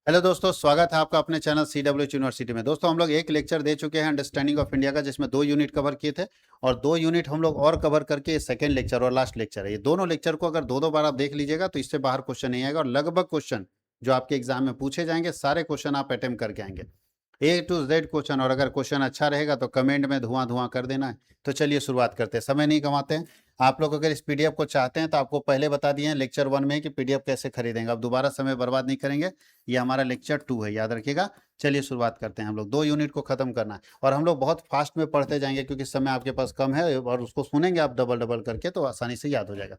Hello दोस्तों, स्वागत है आपका अपने चैनल CWH यूनिवर्सिटी में। दोस्तों, हम लोग एक लेक्चर दे चुके हैं अंडरस्टैंडिंग ऑफ इंडिया का, जिसमें 2 यूनिट कवर किए थे और 2 यूनिट हम लोग और कवर करके सेकंड लेक्चर और लास्ट लेक्चर है। ये दोनों लेक्चर को अगर दो दो बार आप देख लीजिएगा तो इससे बाहर क्वेश्चन नहीं आएगा और लगभग क्वेश्चन जो आपके एग्जाम में पूछे जाएंगे सारे क्वेश्चन आप अटेम्प्ट करके आएंगे A to Z क्वेश्चन। और अगर क्वेश्चन अच्छा रहेगा तो कमेंट में धुआं धुआं कर देना है। तो चलिए शुरुआत करते हैं, समय नहीं गंवाते हैं। आप लोग अगर इस पीडीएफ को चाहते हैं तो आपको पहले बता दिए हैं लेक्चर 1 में कि पीडीएफ कैसे खरीदेंगे। अब दोबारा समय बर्बाद नहीं करेंगे, ये हमारा लेक्चर 2 है, याद रखिएगा। चलिए शुरुआत करते हैं। हम लोग 2 यूनिट को खत्म करना है और हम लोग बहुत फास्ट में पढ़ते जाएंगे क्योंकि समय आपके पास कम है और उसको सुनेंगे आप डबल डबल करके तो आसानी से याद हो जाएगा।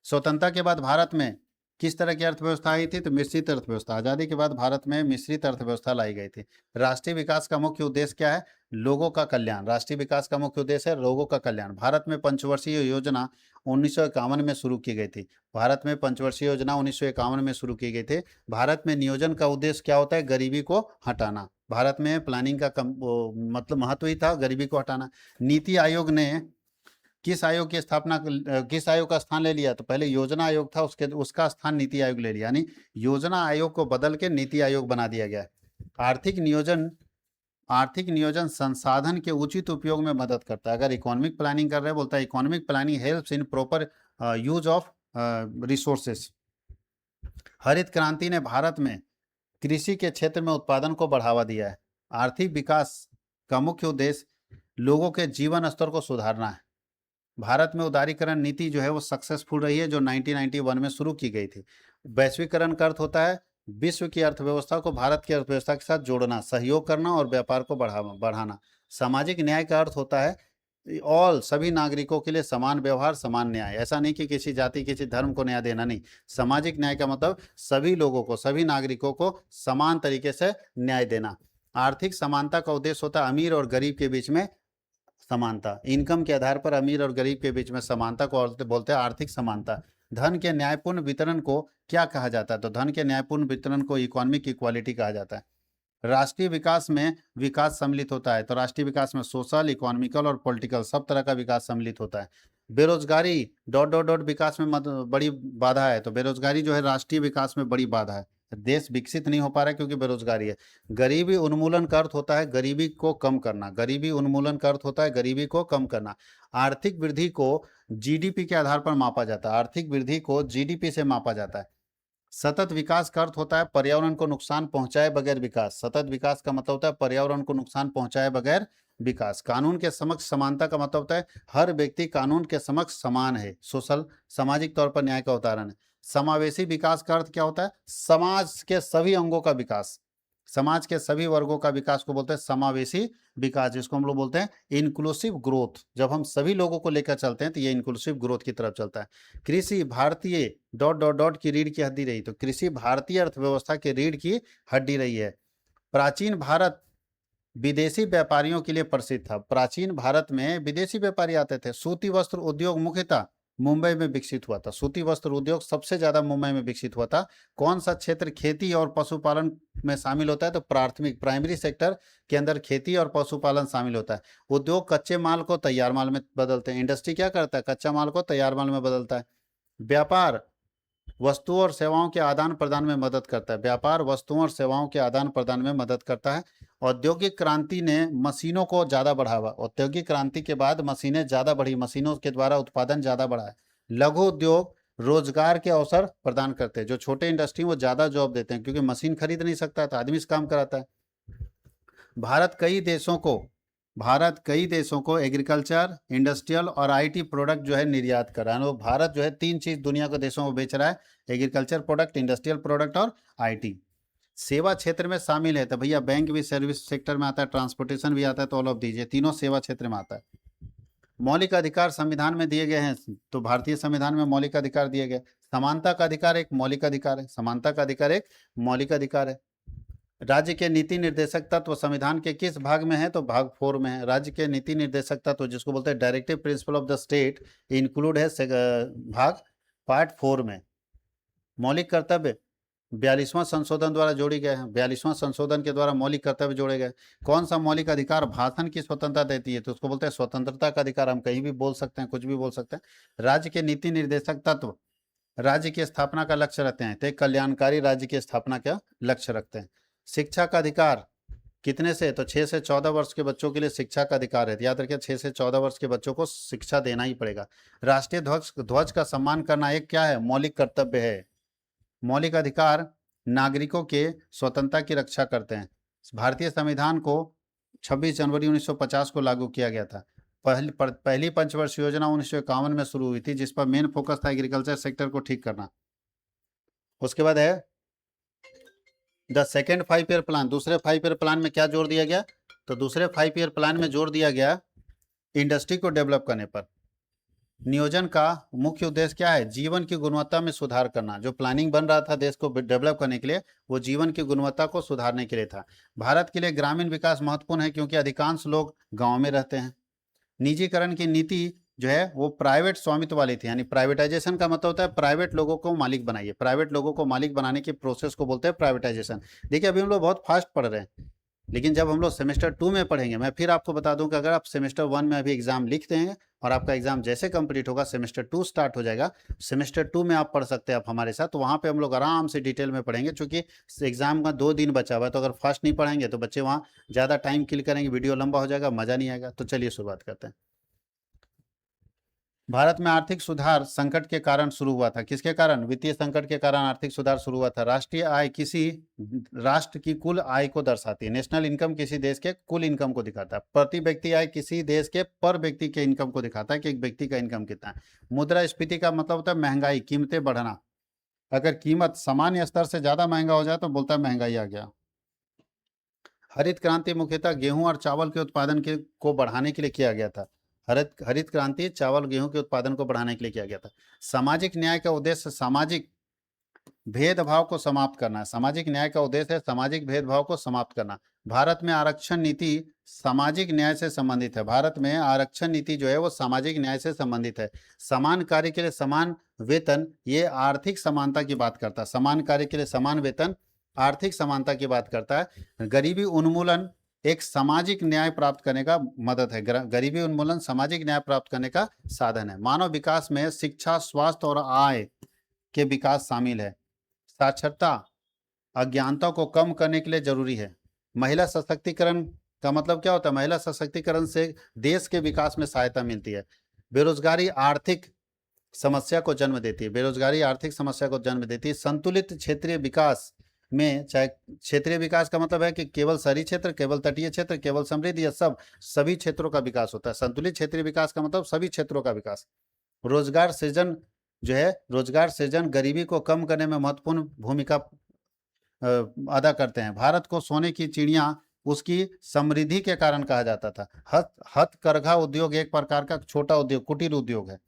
स्वतंत्रता के बाद भारत में किस तरह की अर्थव्यवस्था आई थी? तो मिश्रित अर्थव्यवस्था। आजादी के बाद भारत में मिश्रित अर्थव्यवस्था लाई गई थी। राष्ट्रीय विकास का मुख्य उद्देश्य क्या है? लोगों का कल्याण। राष्ट्रीय विकास का मुख्य उद्देश्य है लोगों का कल्याण। भारत में पंचवर्षीय योजना 1951 में शुरू की गई थी। भारत में पंचवर्षीय योजना 1951 में शुरू की गई थी। भारत में नियोजन का उद्देश्य क्या होता है? गरीबी को हटाना। भारत में प्लानिंग का मतलब महत्व ही था गरीबी को हटाना। नीति आयोग ने किस आयोग की स्थापना किस आयोग का स्थान ले लिया? तो पहले योजना आयोग था, उसका स्थान नीति आयोग ले लिया, यानी योजना आयोग को बदल के नीति आयोग बना दिया गया है। आर्थिक नियोजन संसाधन के उचित उपयोग में मदद करता है। अगर इकोनॉमिक प्लानिंग कर रहे हैं, बोलता है economic planning helps in proper use of resources. हरित क्रांति ने भारत में कृषि के क्षेत्र में उत्पादन को बढ़ावा दिया है। आर्थिक विकास का मुख्य उद्देश्य लोगों के जीवन स्तर को सुधारना है। भारत में उदारीकरण नीति जो है वो सक्सेसफुल रही है, जो 1991 में शुरू की गई थी। वैश्वीकरण का अर्थ होता है विश्व की अर्थव्यवस्था को भारत की अर्थव्यवस्था के साथ जोड़ना, सहयोग करना और व्यापार को बढ़ाना। सामाजिक न्याय का अर्थ होता है सभी नागरिकों के लिए समान व्यवहार, समान न्याय। ऐसा नहीं कि किसी जाति किसी धर्म को न्याय देना, नहीं। सामाजिक न्याय का मतलब सभी लोगों को, सभी नागरिकों को समान तरीके से न्याय देना। आर्थिक समानता का उद्देश्य होता है अमीर और गरीब के बीच में समानता। इनकम के आधार पर अमीर और गरीब के बीच में समानता को बोलते हैं आर्थिक समानता। धन के न्यायपूर्ण वितरण को क्या कहा जाता है? तो धन के न्यायपूर्ण वितरण को इकोनॉमिक इक्वालिटी कहा जाता है। राष्ट्रीय विकास में विकास सम्मिलित होता है, तो राष्ट्रीय विकास में सोशल, इकोनॉमिकल और पॉलिटिकल सब तरह का विकास सम्मिलित होता है। बेरोजगारी डॉट डॉट डॉट विकास में बड़ी बाधा है, तो बेरोजगारी जो है राष्ट्रीय विकास में बड़ी बाधा है। देश विकसित नहीं हो पा रहा है क्योंकि बेरोजगारी है। गरीबी उन्मूलन का अर्थ होता है गरीबी को कम करना। गरीबी उन्मूलन का अर्थ होता है गरीबी को कम करना। आर्थिक वृद्धि को जीडीपी के आधार पर मापा जाता है। आर्थिक वृद्धि को जीडीपी से मापा जाता है। सतत विकास का अर्थ होता है पर्यावरण को नुकसान पहुंचाए बगैर विकास। सतत विकास का मतलब होता है पर्यावरण को नुकसान पहुंचाए बगैर विकास। कानून के समक्ष समानता का मतलब होता है हर व्यक्ति कानून के समक्ष समान है। सोशल, सामाजिक तौर पर न्याय का उदाहरण है। समावेशी विकास का अर्थ क्या होता है? समाज के सभी अंगों का विकास, समाज के सभी वर्गों का विकास को बोलते हैं समावेशी विकास, जिसको हम लोग बोलते हैं इंक्लूसिव ग्रोथ। जब हम सभी लोगों को लेकर चलते हैं तो ये इंक्लूसिव ग्रोथ की तरफ चलता है। कृषि भारतीय डॉट डॉट डॉट की रीढ़ की हड्डी रही, तो कृषि भारतीय अर्थव्यवस्था की रीढ़ की हड्डी रही है। प्राचीन भारत विदेशी व्यापारियों के लिए प्रसिद्ध था। प्राचीन भारत में विदेशी व्यापारी आते थे। सूती वस्त्र उद्योग मुख्यतः मुंबई में विकसित हुआ था। सूती वस्त्र उद्योग सबसे ज्यादा मुंबई में विकसित हुआ था। कौन सा क्षेत्र खेती और पशुपालन में शामिल होता है? तो प्राइमरी सेक्टर के अंदर खेती और पशुपालन शामिल होता है। उद्योग कच्चे माल को तैयार माल में बदलते हैं। इंडस्ट्री क्या करता है? कच्चा माल को तैयार माल में बदलता है। व्यापार वस्तुओं और सेवाओं के आदान प्रदान में मदद करता है। व्यापार वस्तुओं और सेवाओं के आदान प्रदान में मदद करता है। औद्योगिक क्रांति ने मशीनों को ज्यादा बढ़ावा। औद्योगिक क्रांति के बाद मशीनें ज्यादा बढ़ी, मशीनों के द्वारा उत्पादन ज्यादा बढ़ा है। लघु उद्योग रोजगार के अवसर प्रदान करते हैं। जो छोटे इंडस्ट्री वो ज्यादा जॉब देते हैं क्योंकि मशीन खरीद नहीं सकता तो आदमी से काम कराता है। भारत कई देशों को एग्रीकल्चर, इंडस्ट्रियल और आईटी प्रोडक्ट जो है निर्यात कर रहा है। भारत जो है 3 चीज दुनिया के देशों को बेच रहा है, एग्रीकल्चर प्रोडक्ट, इंडस्ट्रियल प्रोडक्ट और आईटी। सेवा क्षेत्र में शामिल है तो भैया बैंक भी सर्विस सेक्टर में आता है, ट्रांसपोर्टेशन भी आता है, तो ऑल ऑफ दीजिए तीनों सेवा क्षेत्र में आता है। मौलिक अधिकार संविधान में दिए गए हैं, तो भारतीय संविधान में मौलिक अधिकार दिए गए। समानता का अधिकार एक मौलिक अधिकार है। समानता का अधिकार एक मौलिक अधिकार है। राज्य के नीति निर्देशक तत्व संविधान के किस भाग में है? तो भाग 4 में है। राज्य के नीति निर्देशक तत्व जिसको बोलते हैं directive principle of the state include है भाग पार्ट 4 में। मौलिक कर्तव्य 42वां संशोधन द्वारा जोड़ी गए हैं। 42वां संशोधन के द्वारा मौलिक कर्तव्य जोड़े गए। कौन सा मौलिक अधिकार भाषण की स्वतंत्रता देती है? तो उसको बोलते हैं स्वतंत्रता का अधिकार। हम कहीं भी बोल सकते हैं, कुछ भी बोल सकते हैं। राज्य के नीति निर्देशक तत्व राज्य की स्थापना का लक्ष्य रखते हैं, तो एक कल्याणकारी राज्य की स्थापना का लक्ष्य रखते हैं। शिक्षा का अधिकार कितने से, तो 6 से 14 वर्ष के बच्चों के लिए शिक्षा का अधिकार है, याद रखिए 6 से 14 वर्ष के बच्चों को शिक्षा देना ही पड़ेगा। राष्ट्रीय ध्वज ध्वज का सम्मान करना एक क्या है, मौलिक कर्तव्य है। मौलिक अधिकार नागरिकों के स्वतंत्रता की रक्षा करते हैं। भारतीय संविधान को 26 जनवरी 1950 को लागू किया गया था। पहली पंचवर्षीय योजना 1951 में शुरू हुई थी, जिस पर मेन फोकस था एग्रीकल्चर सेक्टर को ठीक करना। उसके बाद है द सेकेंड 5 ईयर प्लान। दूसरे 5 ईयर प्लान में क्या जोर दिया गया, तो दूसरे 5 ईयर प्लान में जोर दिया गया इंडस्ट्री को डेवलप करने पर। नियोजन का मुख्य उद्देश्य क्या है, जीवन की गुणवत्ता में सुधार करना। जो प्लानिंग बन रहा था देश को डेवलप करने के लिए, वो जीवन की गुणवत्ता को सुधारने के लिए था। भारत के लिए ग्रामीण विकास महत्वपूर्ण है, क्योंकि अधिकांश लोग गांव में रहते हैं। निजीकरण की नीति जो है वो प्राइवेट स्वामित्व वाली थी, यानी प्राइवेटाइजेशन का मतलब होता है प्राइवेट लोगों को मालिक बनाइए। प्राइवेट लोगों को मालिक बनाने की प्रोसेस को बोलते हैं प्राइवेटाइजेशन। देखिए अभी हम लोग बहुत फास्ट पढ़ रहे हैं, लेकिन जब हम लोग सेमेस्टर 2 में पढ़ेंगे, मैं फिर आपको बता दूं कि अगर आप सेमेस्टर 1 में अभी एग्जाम लिखते हैं और आपका एग्जाम जैसे कंप्लीट होगा सेमेस्टर 2 स्टार्ट हो जाएगा, सेमेस्टर 2 में आप पढ़ सकते हैं आप हमारे साथ, तो वहाँ पे हम लोग आराम से डिटेल में पढ़ेंगे। चूंकि एग्जाम का 2 दिन बचा हुआ है, तो अगर फास्ट नहीं पढ़ेंगे तो बच्चे वहाँ ज़्यादा टाइम किल करेंगे, वीडियो लंबा हो जाएगा, मज़ा नहीं आएगा। तो चलिए शुरुआत करते हैं। भारत में आर्थिक सुधार संकट के कारण शुरू हुआ था। किसके कारण, वित्तीय संकट के कारण आर्थिक सुधार शुरू हुआ था। राष्ट्रीय आय किसी राष्ट्र की कुल आय को दर्शाती है। नेशनल इनकम किसी देश के कुल इनकम को दिखाता है। प्रति व्यक्ति आय किसी देश के पर व्यक्ति के इनकम को दिखाता है कि एक व्यक्ति का इनकम कितना है। मुद्रास्फीति का मतलब होता है महंगाई, कीमतें बढ़ना। अगर कीमत सामान्य स्तर से ज्यादा महंगा हो जाए तो बोलता है महंगाई आ गया। हरित क्रांति मुख्यतः गेहूं और चावल के उत्पादन को बढ़ाने के लिए किया गया था। हरित क्रांति चावल गेहूं के उत्पादन को बढ़ाने के लिए किया गया था। सामाजिक न्याय का उद्देश्य सामाजिक भेदभाव को समाप्त करना है। सामाजिक न्याय का उद्देश्य है सामाजिक भेदभाव को समाप्त करना। भारत में आरक्षण नीति सामाजिक न्याय से संबंधित है। भारत में आरक्षण नीति जो है वो सामाजिक न्याय से संबंधित है। समान कार्य के लिए समान वेतन, ये आर्थिक समानता की बात करता है। समान कार्य के लिए समान वेतन आर्थिक समानता की बात करता है। गरीबी उन्मूलन एक सामाजिक न्याय प्राप्त करने का मदद है। गरीबी उन्मूलन सामाजिक न्याय प्राप्त करने का साधन है। मानव विकास में शिक्षा, स्वास्थ्य और आय के विकास शामिल है। साक्षरता अज्ञानता को कम करने के लिए जरूरी है। महिला सशक्तिकरण का मतलब क्या होता है, महिला सशक्तिकरण से देश के विकास में सहायता मिलती है। बेरोजगारी आर्थिक समस्या को जन्म देती है। बेरोजगारी आर्थिक समस्या को जन्म देती है। संतुलित क्षेत्रीय विकास में, चाहे क्षेत्रीय विकास का मतलब है कि केवल शहरी क्षेत्र, केवल तटीय क्षेत्र, केवल समृद्धि, या सभी क्षेत्रों का विकास होता है। संतुलित क्षेत्रीय विकास का मतलब सभी क्षेत्रों का विकास। रोजगार सृजन जो है, रोजगार सृजन गरीबी को कम करने में महत्वपूर्ण भूमिका अदा करते हैं। भारत को सोने की चिड़िया उसकी समृद्धि के कारण कहा जाता था। हथकरघा उद्योग एक प्रकार का छोटा उद्योग, कुटीर उद्योग है।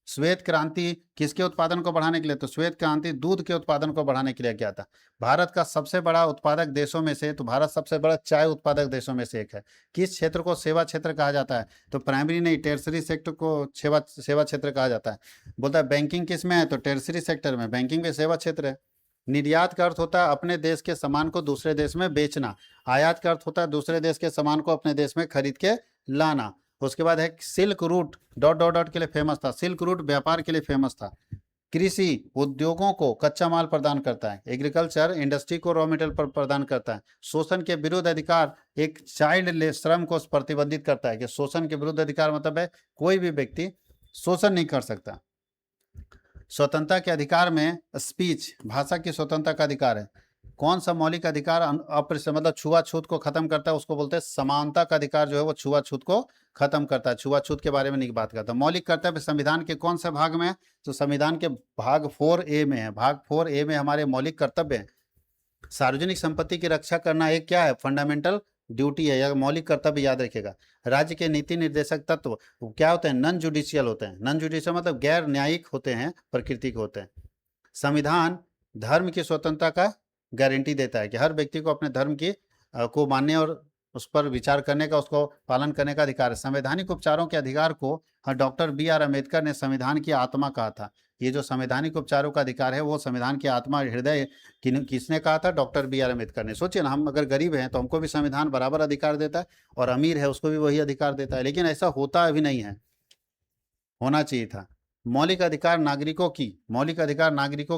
श्वेत क्रांति किसके उत्पादन को बढ़ाने के लिए, तो श्वेत क्रांति दूध के उत्पादन को बढ़ाने के लिए किया था। भारत का सबसे बड़ा उत्पादक देशों में से, तो भारत सबसे बड़ा चाय उत्पादक देशों में से एक है। किस क्षेत्र को सेवा क्षेत्र कहा जाता है, तो प्राइमरी नहीं टेरसरी सेक्टर को सेवा क्षेत्र कहा जाता है। बोलता है बैंकिंग किस में है, तो टेरसरी सेक्टर में। बैंकिंग में सेवा क्षेत्र है। निर्यात का अर्थ होता है अपने देश के सामान को दूसरे देश में बेचना। आयात का अर्थ होता है दूसरे देश के सामान को अपने देश में खरीद के लाना। उसके बाद है silk route, dot dot dot के लिए फेमस था। सिल्क रूट व्यापार के लिए फेमस था। कृषि उद्योगों को कच्चा माल प्रदान करता है। एग्रीकल्चर इंडस्ट्री को रॉ मटेरियल प्रदान करता है। शोषण के विरुद्ध अधिकार एक चाइल्ड श्रम को प्रतिबंधित करता है। कि शोषण के विरुद्ध अधिकार मतलब है कोई भी व्यक्ति शोषण नहीं कर सकता। स्वतंत्रता के अधिकार में स्पीच, भाषा की स्वतंत्रता का अधिकार है। कौन सा मौलिक अधिकार मतलब छुआछूत को खत्म करता है, उसको बोलते हैं समानता का अधिकार जो है वो छुआछूत को खत्म करता है। छुआछूत के बारे में नहीं बात करता। मौलिक कर्तव्य संविधान के कौन से भाग में है, तो संविधान के भाग 4A में है। भाग 4A में हमारे मौलिक कर्तव्य है। सार्वजनिक संपत्ति की रक्षा करना एक क्या है, फंडामेंटल ड्यूटी है या मौलिक कर्तव्य, याद रखिएगा। राज्य के नीति निर्देशक तत्व क्या होते हैं, नॉन जुडिशियल होते हैं। नॉन जुडिशियल मतलब गैर न्यायिक होते हैं, प्रकृति के होते हैं। संविधान धर्म की स्वतंत्रता का गारंटी देता है कि हर व्यक्ति को अपने धर्म की को मानने और उस पर विचार करने का, उसको पालन करने का अधिकार है। संवैधानिक उपचारों के अधिकार को डॉक्टर BR अम्बेडकर ने संविधान की आत्मा कहा था। ये जो संवैधानिक उपचारों का अधिकार है वो संविधान की आत्मा, हृदय किसने कहा था, डॉक्टर BR अम्बेडकर ने। सोचिए ना, हम अगर गरीब हैं तो हमको भी संविधान बराबर अधिकार देता है, और अमीर है उसको भी वही अधिकार देता है। लेकिन ऐसा होता अभी नहीं है, होना चाहिए था। मौलिक अधिकार नागरिकों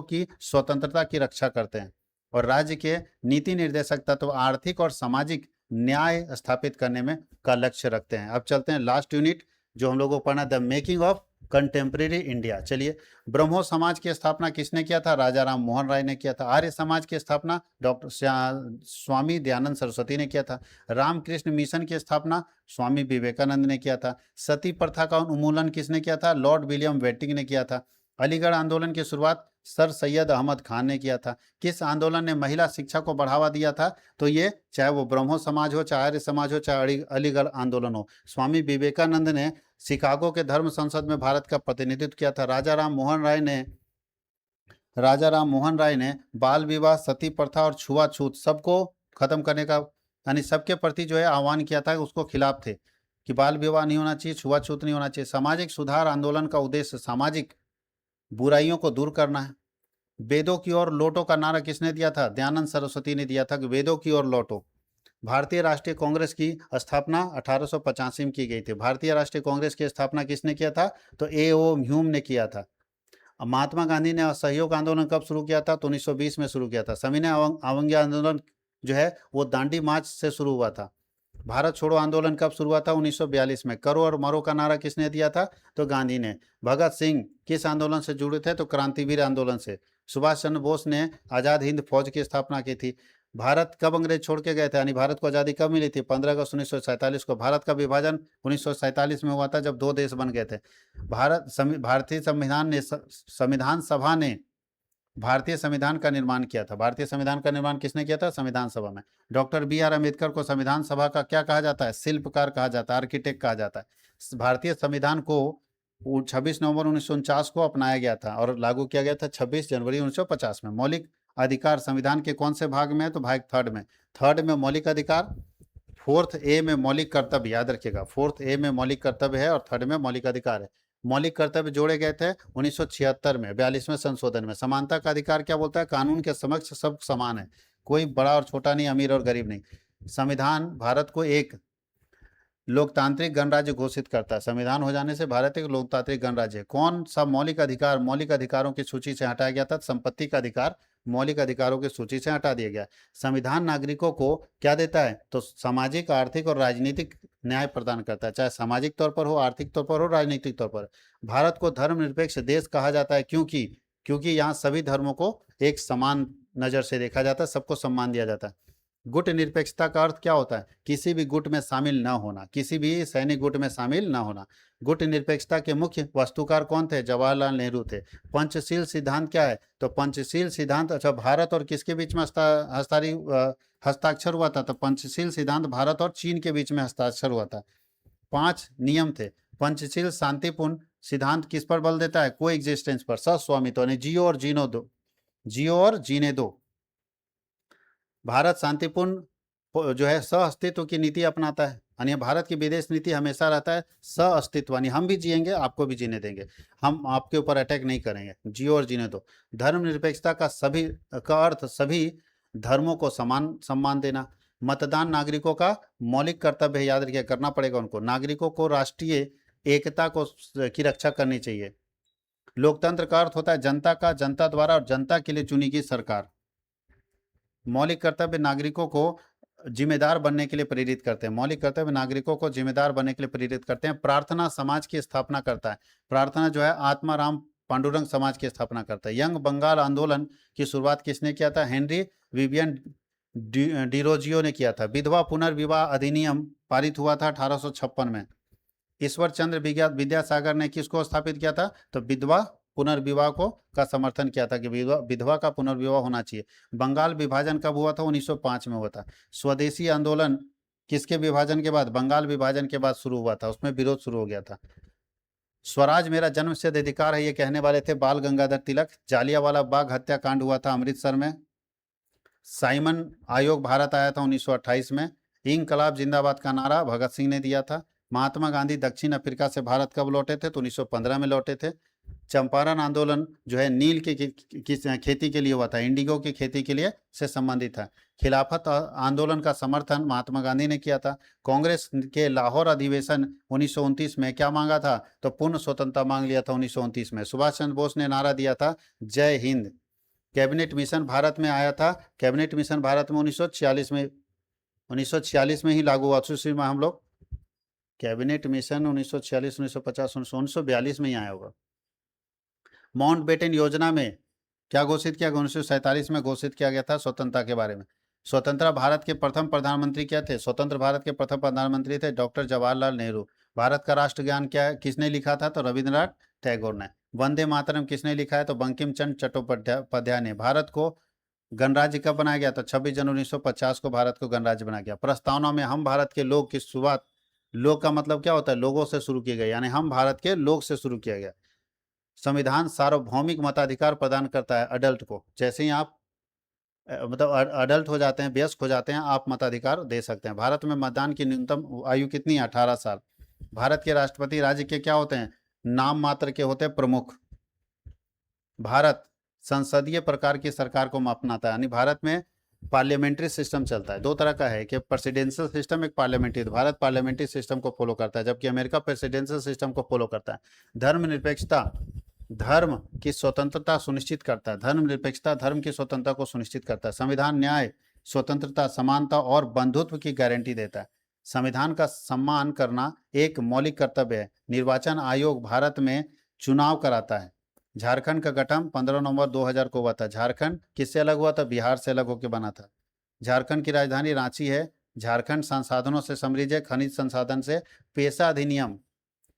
की स्वतंत्रता की रक्षा करते हैं और राज्य के नीति निर्देशक तत्व आर्थिक और सामाजिक न्याय स्थापित करने में का लक्ष्य रखते हैं। अब चलते हैं लास्ट यूनिट जो हम लोगों को पढ़ना, the making of contemporary India. चलिए, ब्रह्मो समाज की स्थापना किसने किया था? राजा राम मोहन राय ने किया था। आर्य समाज की स्थापना डॉक्टर स्वामी दयानंद सरस्वती ने किया था। रामकृष्ण मिशन की स्थापना स्वामी विवेकानंद ने किया था। सती प्रथा का उन्मूलन किसने किया था? लॉर्ड विलियम वेटिंग ने किया था। अलीगढ़ आंदोलन की शुरुआत सर सैयद अहमद खान ने किया था। किस आंदोलन ने महिला शिक्षा को बढ़ावा दिया था? तो ये चाहे वो ब्रह्मो समाज हो, चाहे आर्य समाज हो, चाहे अलीगढ़ आंदोलन हो। स्वामी विवेकानंद ने शिकागो के धर्म संसद में भारत का प्रतिनिधित्व किया था। राजा राम मोहन राय ने बाल विवाह, सती प्रथा और छुआछूत सबको खत्म करने का, यानी सबके प्रति जो है आह्वान किया था, उसको खिलाफ थे कि बाल विवाह नहीं होना चाहिए, छुआछूत नहीं होना चाहिए। सामाजिक सुधार आंदोलन का उद्देश्य सामाजिक बुराइयों को दूर करना है। वेदों की ओर लौटो का नारा किसने दिया था? दयानंद सरस्वती ने दिया था कि वेदों की ओर लौटो। भारतीय राष्ट्रीय कांग्रेस की स्थापना 1885 में की गई थी। भारतीय राष्ट्रीय कांग्रेस की स्थापना किसने किया था? तो ए.ओ. ह्यूम ने किया था। महात्मा गांधी ने असहयोग आंदोलन कब शुरू किया था? तो 1920 में शुरू किया था। सविनय अवज्ञा आंदोलन जो है वो दांडी मार्च से शुरू हुआ था। भारत छोड़ो आंदोलन कब शुरू हुआ था? 1942 में। करो और मरो का नारा किसने दिया था? तो गांधी ने। भगत सिंह किस आंदोलन से जुड़े थे? तो क्रांतिवीर आंदोलन से। सुभाष चंद्र बोस ने आजाद हिंद फौज की स्थापना की थी। भारत कब अंग्रेज छोड़ के गए थे, यानी भारत को आज़ादी कब मिली थी? 15 अगस्त 1947 को। भारत का विभाजन 1947 में हुआ था जब 2 देश बन गए थे। भारतीय संविधान सभा ने भारतीय संविधान का निर्माण किया था। भारतीय संविधान का निर्माण किसने किया था? संविधान सभा में। डॉक्टर बी आर अम्बेडकर को संविधान सभा का क्या कहा जाता है? शिल्पकार कहा जाता है, आर्किटेक्ट कहा जाता है। भारतीय संविधान को 26 नवंबर 1949 को अपनाया गया था और लागू किया गया था 26 जनवरी 1950 में। मौलिक अधिकार संविधान के कौन से भाग में है? तो भाग थर्ड में मौलिक अधिकार, 4th ए में मौलिक कर्तव्य, याद रखिएगा 4th ए में मौलिक कर्तव्य है और 3rd में मौलिक अधिकार है। मौलिक कर्तव्य जोड़े गए थे 1976 में 42वें संशोधन में। समानता का अधिकार क्या बोलता है? कानून के समक्ष सब समान है, कोई बड़ा और छोटा नहीं, अमीर और गरीब नहीं। संविधान भारत को एक लोकतांत्रिक गणराज्य घोषित करता है। संविधान हो जाने से भारत एक लोकतांत्रिक गणराज्य है। कौन सा मौलिक अधिकारों की सूची से हटाया गया था? संपत्ति का अधिकार मौलिक अधिकारों की सूची से हटा दिया गया। संविधान नागरिकों को क्या देता है? तो सामाजिक, आर्थिक और राजनीतिक न्याय प्रदान करता है, चाहे सामाजिक तौर पर हो, आर्थिक तौर पर हो, राजनीतिक तौर पर। भारत को धर्मनिरपेक्ष देश कहा जाता है क्योंकि यहाँ सभी धर्मों को एक समान नजर से देखा जाता है, सबको सम्मान दिया जाता है। गुट निरपेक्षता का अर्थ क्या होता है? किसी भी गुट में शामिल न होना, किसी भी सैनिक गुट में शामिल न होना। गुट निरपेक्षता के मुख्य वास्तुकार कौन थे? जवाहरलाल नेहरू थे। पंचशील सिद्धांत क्या है? तो पंचशील सिद्धांत, अच्छा, भारत और किसके बीच में हस्ताक्षर हुआ था? तो पंचशील सिद्धांत भारत और चीन के बीच में हस्ताक्षर हुआ था। 5 नियम थे। पंचशील शांतिपूर्ण सिद्धांत किस पर बल देता है? को एग्जिस्टेंस पर, सस्वामित्व, यानी जियो और जीने दो। भारत शांतिपूर्ण जो है सह-अस्तित्व की नीति अपनाता है, यानी भारत की विदेश नीति हमेशा रहता है सह-अस्तित्व, यानी हम भी जिएंगे, आपको भी जीने देंगे, हम आपके ऊपर अटैक नहीं करेंगे, जियो और जीने दो। धर्मनिरपेक्षता का अर्थ सभी धर्मों को समान सम्मान देना। मतदान नागरिकों का मौलिक कर्तव्य है, याद रखिए, करना पड़ेगा उनको। नागरिकों को राष्ट्रीय एकता की रक्षा करनी चाहिए। लोकतंत्र का अर्थ होता है जनता द्वारा और जनता के लिए चुनी गई सरकार। मौलिक कर्तव्य नागरिकों को जिम्मेदार बनने के लिए प्रेरित करते हैं। मौलिक कर्तव्य नागरिकों को जिम्मेदार बनने के लिए प्रेरित करते हैं। प्रार्थना समाज की स्थापना करता है। प्रार्थना जो है आत्माराम पांडुरंग समाज की स्थापना करता है। यंग बंगाल आंदोलन की शुरुआत किसने किया था? हेनरी विवियन डिरोजियो ने किया था। विधवा पुनर्विवाह अधिनियम पारित हुआ था 1856 में। ईश्वर चंद्र विद्यासागर ने किसको स्थापित किया था? तो विधवा पुनर्विवाह का समर्थन किया था कि विधवा का पुनर्विवाह होना चाहिए। बंगाल विभाजन कब हुआ था? 1905 में हुआ था। स्वदेशी आंदोलन किसके विभाजन के बाद? बंगाल विभाजन के बाद शुरू हुआ था, उसमें विरोध शुरू हो गया था। स्वराज मेरा जन्मसिद्ध अधिकार है, ये कहने वाले थे बाल गंगाधर तिलक। जालियांवाला बाग हत्याकांड हुआ था अमृतसर में। साइमन आयोग भारत आया था 1928 में। इंकलाब जिंदाबाद का नारा भगत सिंह ने दिया था। महात्मा गांधी दक्षिण अफ्रीका से भारत कब लौटे थे? तो 1915 में लौटे थे। चंपारण आंदोलन जो है नील की खेती के लिए हुआ था, इंडिगो की खेती के लिए से संबंधित था। खिलाफत आंदोलन का समर्थन महात्मा गांधी ने किया था। कांग्रेस के लाहौर अधिवेशन 1929 में क्या मांगा था, तो पूर्ण स्वतंत्रता मांग लिया था 1929 में। सुभाष चंद्र बोस ने नारा दिया था जय हिंद। कैबिनेट मिशन भारत में आया था, कैबिनेट मिशन भारत में 1946 में ही लागू हुआ। उसी में हम लोग कैबिनेट मिशन 1946, 1950, 1942 में ही आया होगा। माउंटबेटन योजना में क्या घोषित किया, 1947 में घोषित किया गया था स्वतंत्रता के बारे में। स्वतंत्र भारत के प्रथम प्रधानमंत्री क्या थे, स्वतंत्र भारत के प्रथम प्रधानमंत्री थे डॉक्टर जवाहरलाल नेहरू। भारत का राष्ट्रगान क्या है, किसने लिखा था, तो रविंद्रनाथ टैगोर ने। वंदे मातरम किसने लिखा है, तो बंकिम चंद्र चट्टोपाध्याय ने। भारत को गणराज्य कब बनाया गया, तो 26 जनवरी 1950 को भारत को गणराज्य बनाया गया। प्रस्तावना में हम भारत के लोग की शुरुआत, लोग का मतलब क्या होता है, लोगों से शुरू किया गया, यानी हम भारत के लोग से शुरू किया गया। संविधान सार्वभौमिक मताधिकार प्रदान करता है अडल्ट को, जैसे ही आप मतलब अडल्ट हो जाते हैं, वयस्क हो जाते हैं, आप मताधिकार दे सकते हैं। भारत में मतदान की न्यूनतम आयु कितनी है, 18 साल। भारत के राष्ट्रपति राज्य के क्या होते हैं, नाम मात्र के होते हैं प्रमुख। भारत संसदीय प्रकार की सरकार को अपनाता है, यानी भारत में पार्लियामेंट्री सिस्टम चलता है। दो तरह का है कि प्रेसिडेंशियल सिस्टम, एक पार्लियामेंट्री। भारत पार्लियामेंट्री सिस्टम को फॉलो करता है, जबकि अमेरिका प्रेसिडेंशियल सिस्टम को फॉलो करता है। धर्मनिरपेक्षता धर्म की स्वतंत्रता सुनिश्चित करता है, धर्मनिरपेक्षता धर्म की स्वतंत्रता को सुनिश्चित करता है। संविधान न्याय, स्वतंत्रता, समानता और बंधुत्व की गारंटी देता है। संविधान का सम्मान करना एक मौलिक कर्तव्य है। निर्वाचन आयोग भारत में चुनाव कराता है। झारखंड का गठन 15 नवंबर 2000 को हुआ था। झारखंड किससे अलग हुआ था, बिहार से अलग होकर बना था। झारखंड की राजधानी रांची है। झारखंड संसाधनों से समृद्ध है, खनिज संसाधन से। पेशा अधिनियम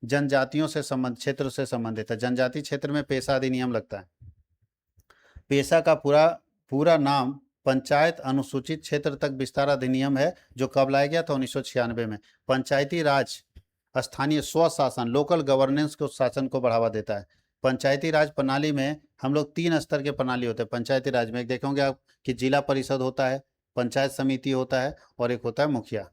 जनजातियों से संबंध, क्षेत्र से संबंधित है। जनजाति क्षेत्र में पेशा अधिनियम लगता है। पेशा का पूरा नाम पंचायत अनुसूचित क्षेत्र तक विस्तार अधिनियम है, जो कब लाया गया था, 1996 में। पंचायती राज स्थानीय स्वशासन, लोकल गवर्नेंस को, शासन को बढ़ावा देता है। पंचायती राज प्रणाली में हम लोग 3 स्तर के प्रणाली होते हैं। पंचायती राज में एक देखेंगे आप कि जिला परिषद होता है, पंचायत समिति होता है, और एक होता है मुखिया।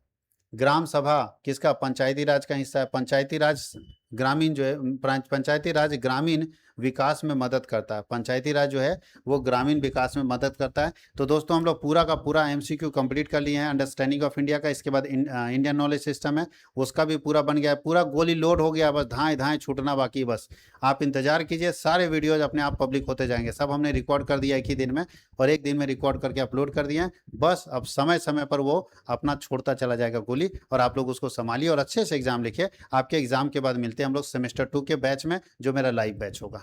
ग्राम सभा किसका, पंचायती राज का हिस्सा है। पंचायती राज ग्रामीण जो है, पंचायती राज ग्रामीण विकास में मदद करता है। पंचायती राज जो है वो ग्रामीण विकास में मदद करता है। तो दोस्तों हम लोग पूरा का पूरा एमसीक्यू कंप्लीट कर लिए हैं अंडरस्टैंडिंग ऑफ इंडिया का। इसके बाद इंडियन नॉलेज सिस्टम है, उसका भी पूरा बन गया है, पूरा गोली लोड हो गया, बस धाएँ धाएँ छूटना बाकी। बस आप इंतजार कीजिए, सारे वीडियोज अपने आप पब्लिक होते जाएंगे। सब हमने रिकॉर्ड कर दिया एक ही दिन में, और एक दिन में रिकॉर्ड करके अपलोड कर दिए हैं। बस अब समय समय पर वो अपना छोड़ता चला जाएगा गोली, और आप लोग उसको संभालिए और अच्छे से एग्जाम लिखिए। आपके एग्जाम के बाद मिलते हैं हम लोग सेमेस्टर 2 के बैच में, जो मेरा लाइव बैच होगा।